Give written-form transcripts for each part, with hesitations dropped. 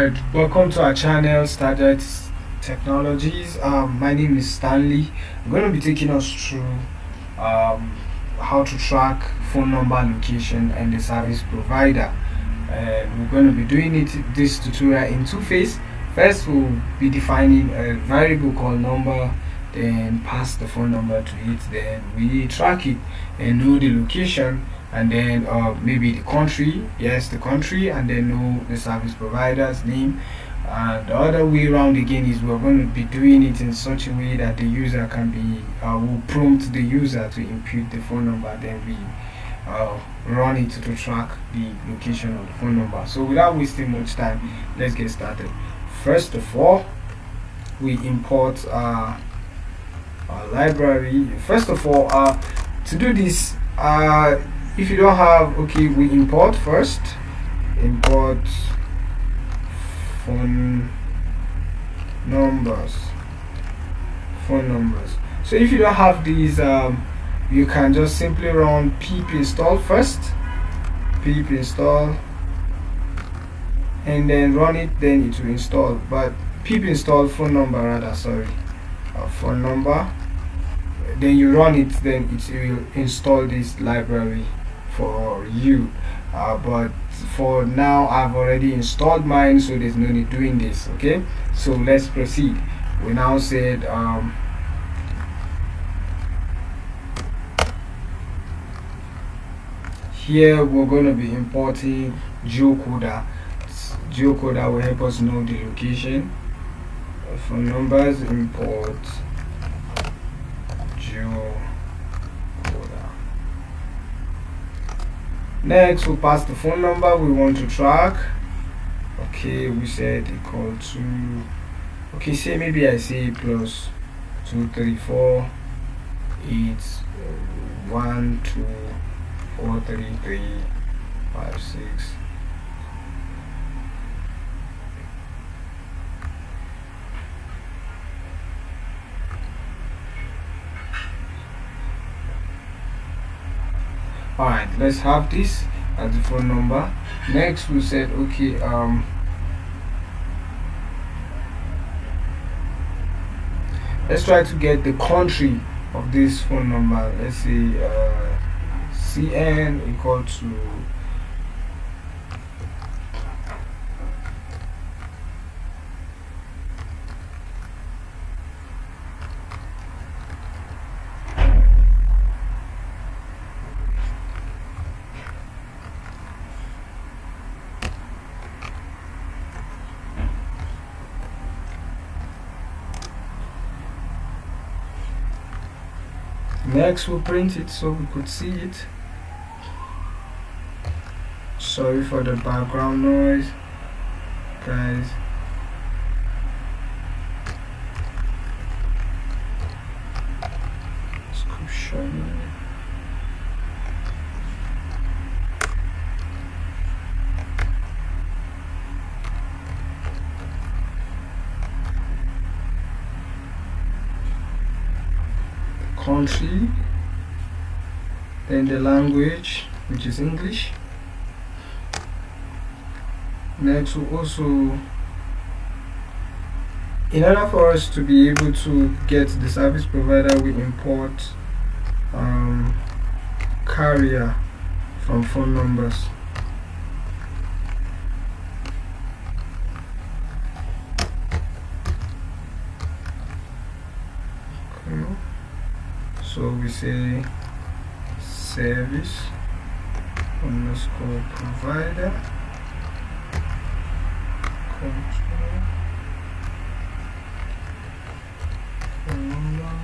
Alright, welcome to our channel, Starlight Technologies. My name is Stanley. I'm going to be taking us through um, how to track phone number, location, and the service provider. And we're going to be doing this tutorial in two phases. First, we'll be defining a variable called number, then pass the phone number to it, then we track it and know the location, and then maybe the country, yes, the country, and then know the service provider's name. And the other way around again is we're going to be doing it in such a way that the user can be will prompt the user to input the phone number, then we run it to track the location of the phone number. So without wasting much time, let's get started. First of all, we import our library. First of all, to do this, if you don't have, okay, we import first, import phone numbers. So if you don't have these, you can just simply run pip install first, pip install, and then run it, then it will install. But pip install phone number, rather, sorry, phone number, then you run it, then it will install this library for you. But for now I've already installed mine, so there's no need doing this. Okay, so let's proceed. We now said here we're going to be importing geocoder. Geocoder will help us know the location. Phone numbers, import geocoder. Next, we'll pass the phone number we want to track. Okay, we said equal to, okay, say maybe I say plus 234 8 1 2 4 3 3 5 6. Alright, let's have this as the phone number. Next, we said, okay, let's try to get the country of this phone number. Let's say CN equal to next. We'll print it so we could see it. Sorry for the background noise, guys. Description. Country, then the language, which is English. Next, we also, in order for us to be able to get the service provider, we import carrier from phone numbers. Okay. So we say service underscore provider control phone number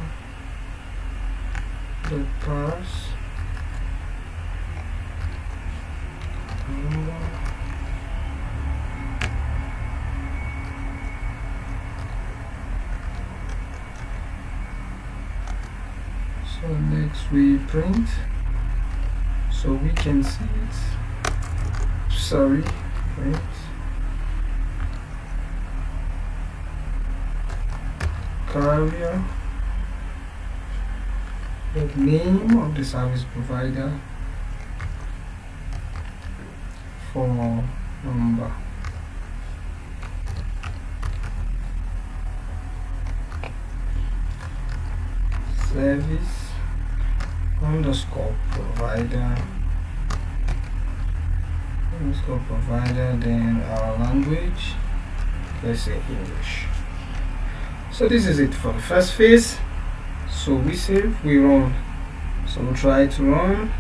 the pass number. So next we print so we can see it. Sorry, print carrier, the name of the service provider, phone number. service underscore provider then our language, let's say English. So this is it for the first phase. So we save, we run. So we'll try to run.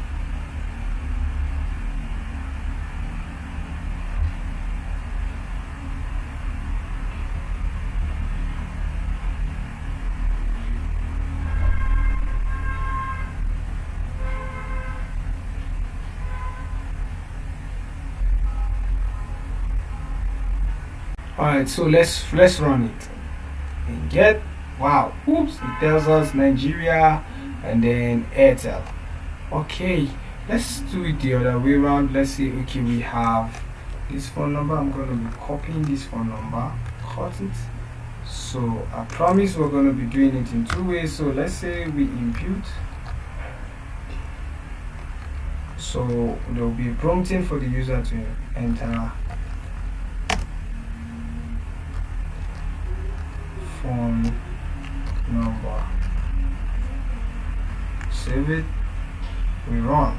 Alright, so let's run it and get, wow, oops, it tells us Nigeria and then Airtel. Okay, let's do it the other way around. Let's say, okay, we have this phone number. I'm going to be copying this phone number, cut it. So I promise we're going to be doing it in two ways. So let's say we input, so there will be a prompting for the user to enter phone number, save it, we run.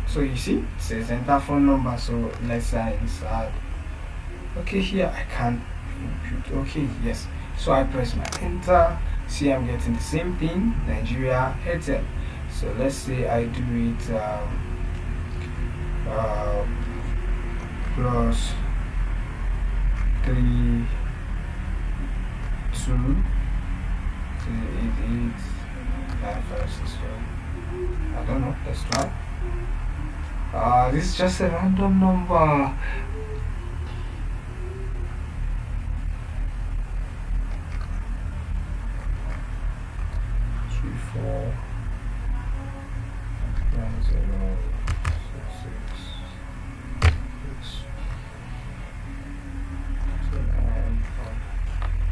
So you see, it says enter phone number. So let's say inside, okay, here I can input, okay, yes. So I press my enter, see I'm getting the same thing, Nigeria, Airtel. So let's say I do it plus 3 2 3 8 9 5 6 4. I don't know, let's try. This is just a random number.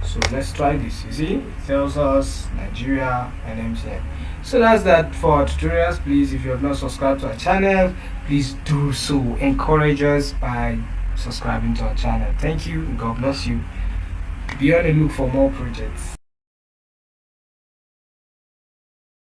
So let's try this. You see, it tells us Nigeria and MTN. So that's that for our tutorials. Please, if you have not subscribed to our channel, please do so. Encourage us by subscribing to our channel. Thank you and God bless you. Be on the look for more projects.